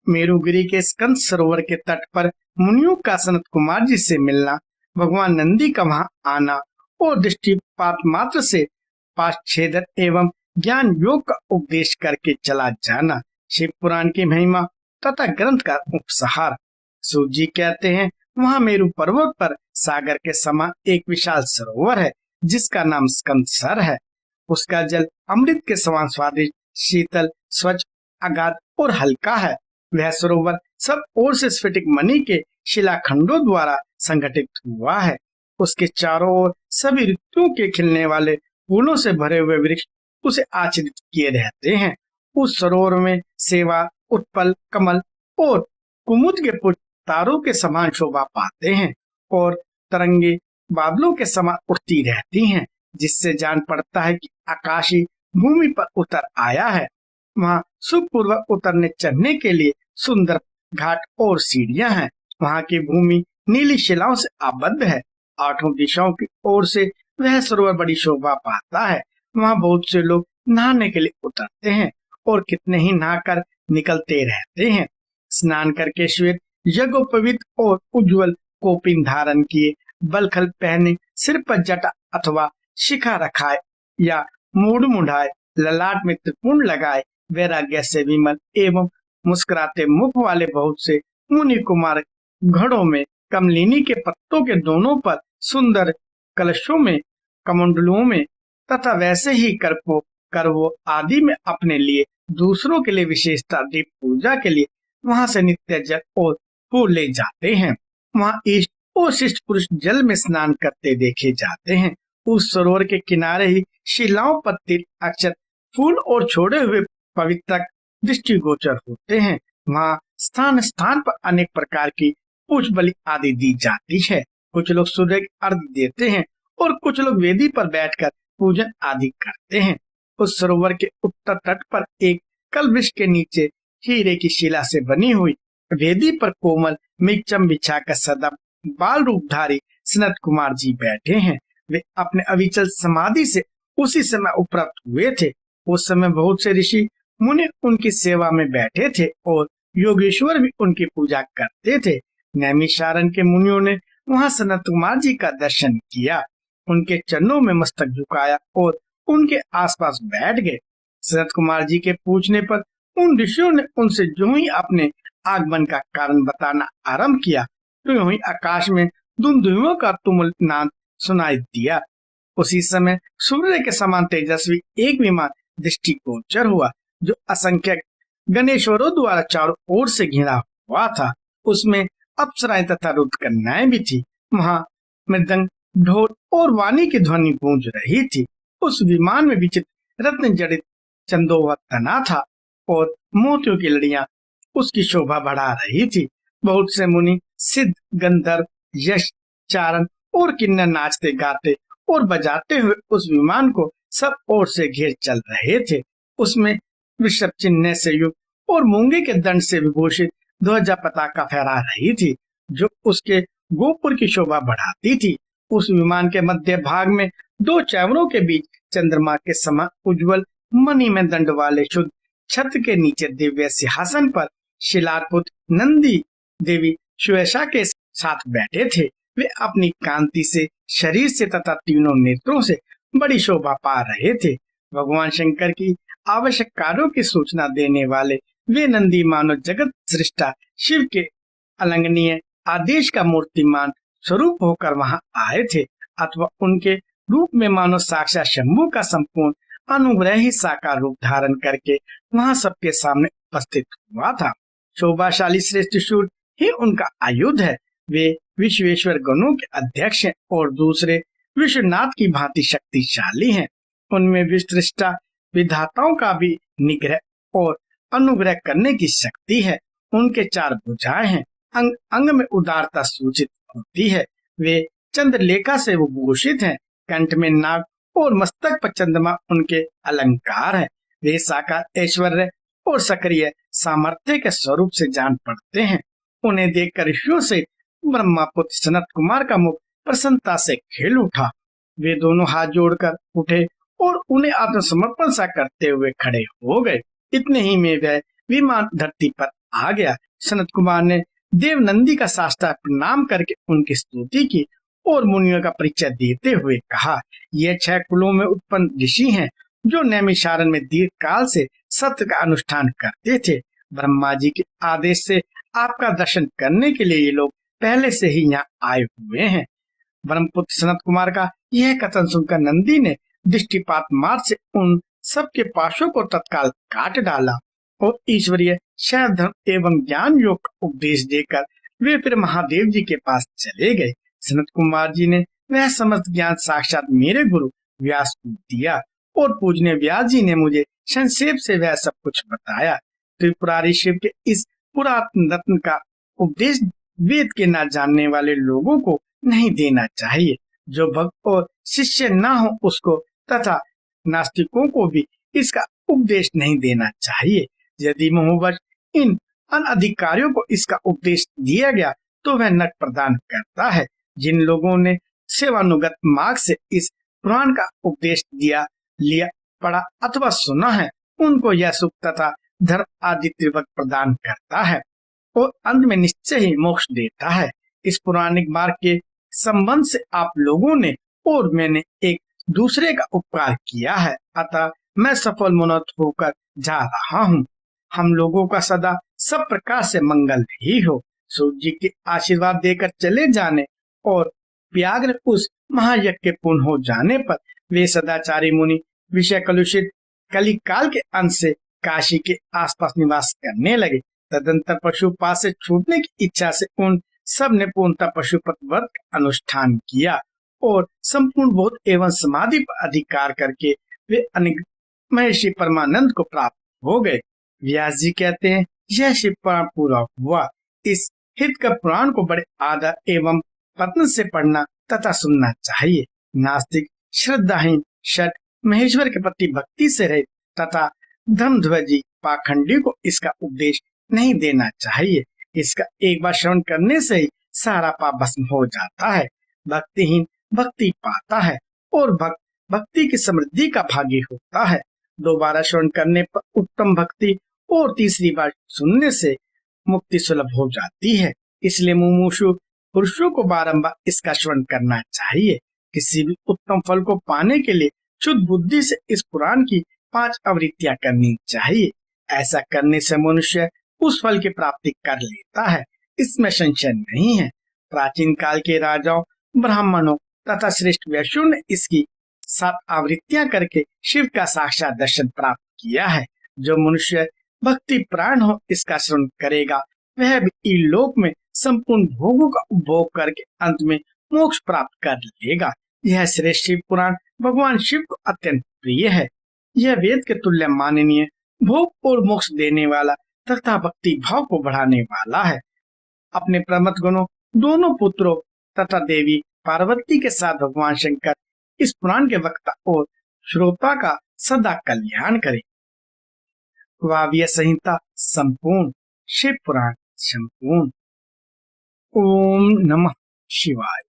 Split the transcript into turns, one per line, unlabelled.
मेरुगिरी के स्कंद सरोवर के तट पर मुनियों का सनत कुमार जी से मिलना, भगवान नंदी का वहां आना और दृष्टिपात मात्र से पाठछेदन एवं ज्ञान योग का उपदेश करके चला जाना शिव पुराण की महिमा तथा ग्रंथ का उपसहार। सूत जी कहते हैं, वहां मेरु पर्वत पर सागर के समान एक विशाल सरोवर है जिसका नाम स्कंद सर है। उसका जल अमृत के समान स्वादिष्ट, शीतल, स्वच्छ, अगाध और हल्का है। वह सरोवर सब ओर से स्फटिक मणि के शिलाखंडों द्वारा संगठित हुआ है। उसके चारों ओर सभी ऋतुओं के खिलने वाले फूलों से भरे हुए वृक्ष उसे आच्छादित किए रहते हैं। उस सरोवर में सेवा, उत्पल, कमल और कुमुद के पुष्प तारों के समान शोभा पाते हैं और तरंगे बादलों के समान उठती रहती हैं, जिससे जान पड़ता है कि आकाशी भूमि पर उतर आया है। वहाँ सुखपूर्वक उतरने चढ़ने के लिए सुंदर घाट और सीढ़ियां हैं। वहाँ की भूमि नीली शिलाओं से आबद्ध है। आठों दिशाओं की ओर से वह सरोवर बड़ी शोभा पाता है। वहाँ बहुत से लोग नहाने के लिए उतरते हैं और कितने ही नहाकर निकलते रहते हैं। स्नान करके श्वेत यज्ञोपवीत और उज्जवल कोपिन धारण किए, बलखल पहने, सिर पर जटा अथवा शिखा रखाए या मूड मुढ़ाए, ललाट में त्रिपुंड लगाए, वैराग्य से विमल एवं मुस्कुराते मुख वाले बहुत से मुनि कुमार घड़ों में कमलिनी के पत्तों के दोनों पर सुंदर कलशों में, कमंडलुओं में तथा वैसे ही करवो आदि में अपने लिए, दूसरों के लिए विशेषता दीप पूजा के लिए वहां से नित्य जल और फूल ले जाते हैं। वहां इष्ट और शिष्ट पुरुष जल में स्नान करते देखे जाते हैं। उस सरोवर के किनारे ही शिलाओं पर तिल, अक्षत, फूल और छोड़े हुए पवित्रक दृष्टिगोचर होते हैं। वहाँ स्थान स्थान पर अनेक प्रकार की पुष्प बलि आदि दी जाती है। कुछ लोग सूर्य की अर्घ्य देते हैं और कुछ लोग वेदी पर बैठकर पूजन आदि करते हैं। उस सरोवर के उत्तर तट पर एक कल्पवृक्ष के नीचे हीरे की शिला से बनी हुई वेदी पर कोमल मिचम बिछाकर सदा बाल रूपधारी सनत कुमार जी बैठे हैं। वे अपने अविचल समाधि से उसी समय उपरत हुए थे। उस समय बहुत से ऋषि मुनि उनकी सेवा में बैठे थे और योगेश्वर भी उनकी पूजा करते थे। नैमिषारण्य के मुनियों ने वहां सनत कुमार जी का दर्शन किया, उनके चरणों में मस्तक झुकाया और उनके आसपास बैठ गए। सनत कुमार जी के पूछने पर उन ऋषियों ने उनसे जो ही अपने आगमन का कारण बताना आरंभ किया, तो यूं ही आकाश में दुंदुभियों का तुमुल नाद सुनाई दिया। उसी समय सूर्य के समान तेजस्वी एक विमान दृष्टिगोचर हुआ, जो असंख्य गणेश्वरों द्वारा चारों ओर से घिरा हुआ था। उसमें अप्सराएं तथा रुद्र कन्याएं भी थी। वहां मृदंग, ढोल और वाणी की ध्वनि गूंज रही थी। उस विमान में विचित्र रत्न जड़ित चंदोवा तना था और मोतियों की लड़ियां उसकी शोभा बढ़ा रही थी। बहुत से मुनि, सिद्ध, गंधर्व, यश, चारण और किन्नर नाचते गाते और बजाते हुए उस विमान को सब ओर से घेर चल रहे थे। उसमें वृषभ चिन्ह से युक्त और मूंगे के दंड से विभूषित ध्वजा पताका फहरा रही थी, जो उसके गोपुर की शोभा बढ़ाती थी। उस विमान के मध्य भाग में दो चैवरों के बीच चंद्रमा के समान उज्जवल मणि में दंड वाले शुद्ध छत्र के नीचे दिव्य सिंहासन पर शिलापुत्र नंदी देवी श्वेशा के साथ बैठे थे। वे अपनी कांति से, शरीर से तथा तीनों नेत्रों से बड़ी शोभा पा रहे थे। भगवान शंकर की आवश्यक कार्यों की सूचना देने वाले वे नंदी मानव जगत सृष्टा शिव के अलंघनीय आदेश का मूर्तिमान स्वरूप होकर वहां आए थे, अथवा उनके रूप में मानो साक्षात शंभु का संपूर्ण अनुग्रह ही साकार रूप धारण करके वहां सबके सामने उपस्थित हुआ था। शोभाशाली श्रेष्ठ शूर ही उनका आयुध है। वे विश्वेश्वर गणों के अध्यक्ष हैं और दूसरे विश्वनाथ की भांति शक्तिशाली हैं। उनमें विस्तृष्टा विधाताओं का भी निग्रह और अनुग्रह करने की शक्ति है। उनके चार भुजाएं हैं, अंग अंग में उदारता सूचित होती है। वे चंद्रलेखा से विभूषित हैं, कंठ में नाग और मस्तक पर चंद्रमा उनके अलंकार है। वे साकार ऐश्वर्य और सक्रिय सामर्थ्य के स्वरूप से जान पड़ते हैं। उन्हें देखकर ऋषियों से ब्रह्मापुत्र सनत कुमार का मुख प्रसन्नता से खिल उठा। वे दोनों हाथ जोड़कर उठे और उन्हें आत्मसमर्पण सा करते हुए खड़े हो गए। इतने ही में वह विमान धरती पर आ गया। सनत कुमार ने देवनंदी का साष्टांग प्रणाम करके उनकी स्तुति की और मुनियों का परिचय देते हुए कहा, ये 6 कुलों में उत्पन्न ऋषि हैं जो नैमिषारण्य में दीर्घ काल से सत्य का अनुष्ठान करते थे। ब्रह्मा जी के आदेश से आपका दर्शन करने के लिए ये लोग पहले से ही यहाँ आए हुए हैं। ब्रह्मपुत्र सनत कुमार का यह कथन सुनकर नंदी ने दृष्टिपात मात्र से उन सबके पाशों को तत्काल काट डाला और ईश्वरीय शैव धर्म एवं ज्ञान योग का उपदेश देकर वे फिर महादेव जी के पास चले गए। सनत कुमार जी ने वह समस्त ज्ञान साक्षात मेरे गुरु व्यास को दिया और पूजनीय व्यास जी ने मुझे संक्षेप से वह सब कुछ बताया। त्रिपुरारी शिव के इस पुरातन रत्न का उपदेश वेद के न जानने वाले लोगों को नहीं देना चाहिए। जो भक्त और शिष्य न हो उसको तथा नास्तिकों को भी इसका उपदेश नहीं देना चाहिए। यदि मोहवश इन अनधिकारियों को इसका उपदेश दिया गया तो वह नरक प्रदान करता है। जिन लोगों ने सेवानुगत मार्ग से इस पुराण का उपदेश लिया पढ़ा अथवा सुना है उनको यह सुख तथा धर्म आदि त्रिवक प्रदान करता है और अंत में निश्चय ही मोक्ष देता है। इस पुराणिक मार्ग के संबंध से आप लोगों ने और मैंने एक दूसरे का उपकार किया है, अतः मैं सफल मनोरथ होकर जा रहा हूँ। हम लोगों का सदा सब प्रकार से मंगल ही हो। सूर्य जी के आशीर्वाद देकर चले जाने और व्याघ्र उस महायज्ञ के पूर्ण हो जाने पर वे सदाचारी मुनि विषय कलुषित कलिकाल के अंत से काशी के आसपास निवास करने लगे। तदंतर पशुपात से छूटने की इच्छा से उन सब ने पूर्णतः पशुपत व्रत का अनुष्ठान किया और संपूर्ण बोध एवं समाधि पर अधिकार करके वे अनेक महर्षि परमानंद को प्राप्त हो गए। व्यास जी कहते हैं, यह शिव पुराण पूरा हुआ। इस हित का पुराण को बड़े आदर एवं पत्न से पढ़ना तथा सुनना चाहिए। नास्तिक श्रद्धाहीन षट महेश्वर के प्रति भक्ति से रहे तथा धर्मध्वजी पाखंडी को इसका उपदेश नहीं देना चाहिए। इसका एक बार श्रवण करने से ही सारा पाप भस्म हो जाता है। भक्तिहीन भक्ति पाता है और भक्त भक्ति की समृद्धि का भागी होता है। 2 बार श्रवण करने पर उत्तम भक्ति और तीसरी बार सुनने से मुक्ति सुलभ हो जाती है। इसलिए मुमुक्षु पुरुषों को बारंबार इसका श्रवण करना चाहिए। किसी भी उत्तम फल को पाने के लिए शुद्ध बुद्धि से इस पुराण की 5 आवृत्तियां करनी चाहिए। ऐसा करने से मनुष्य उस फल की प्राप्ति कर लेता है, इसमें संशय नहीं है। प्राचीन काल के राजाओं, ब्राह्मणों तथा श्रेष्ठ वैश्यों ने इसकी 7 आवृत्तियां करके शिव का साक्षात दर्शन प्राप्त किया है। जो मनुष्य भक्ति प्राण हो इसका श्रवण करेगा वह भी लोक में संपूर्ण भोगों का उपभोग करके अंत में मोक्ष प्राप्त कर लेगा। यह श्रेष्ठ शिव पुराण भगवान शिव को अत्यंत प्रिय है। यह वेद के तुल्य माननीय, भोग और मोक्ष देने वाला तथा भक्ति भाव को बढ़ाने वाला है। अपने प्रमथ गुणों, दोनों पुत्रों तथा देवी पार्वती के साथ भगवान शंकर इस पुराण के वक्ता और श्रोता का सदा कल्याण करे। वाव्य संहिता संपूर्ण, शिव पुराण संपूर्ण। ओम नमः शिवाय।